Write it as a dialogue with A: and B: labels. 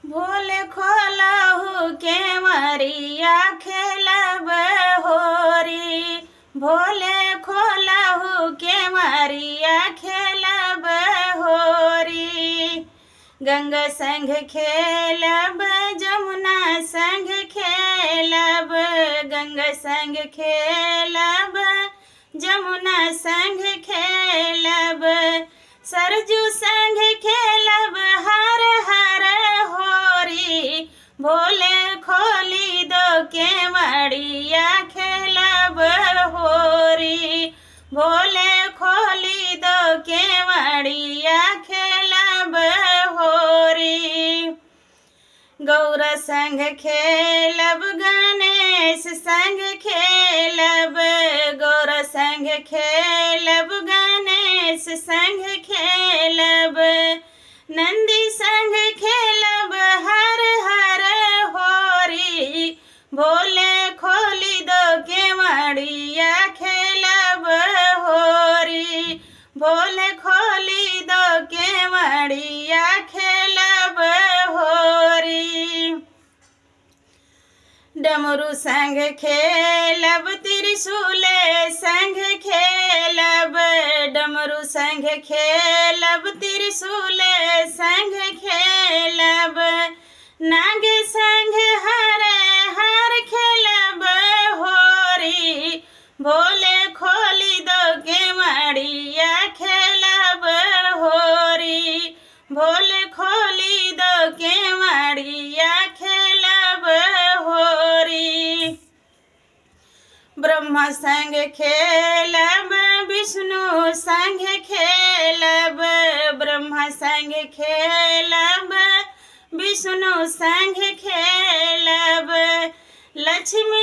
A: भोले खोलहु के मरिया खेलब होरी। भोले खोलहु के मरिया खेलब होरी। गंगा संग खेलब जमुना संग खेलब। गंगा संग खेलब जमुना संग खेलब। सरजू संग खेलब हर हर होरी। भोले खोली दो के मड़िया खेलब होरी। भोले खोली दो के मड़िया खेलब होरी। गौर संग खेलब गणेश संग खेलब। गौर संग खेलब गणेश संग खेलब। नंदी संग खेलब हर हर होरी। भोले खोली दो के मड़िया खेलब होरी। भोले खोली दो के मड़िया खेलब होरी। डमरू संग खेलब त्रिशूल संग खेलब। डमरू संग खेलब त्रिशूल संग खेलब। नाग संग हर हर खेलब होरी। भोले खोली दो के मड़िया खेलब होरी। भोले खोली दो के मड़िया खेलब होरी। ब्रह्मा संग खेलब विष्णु संग खेलब। ब्रह्मा संग खेलब विष्णु संग खेलब। लक्ष्मी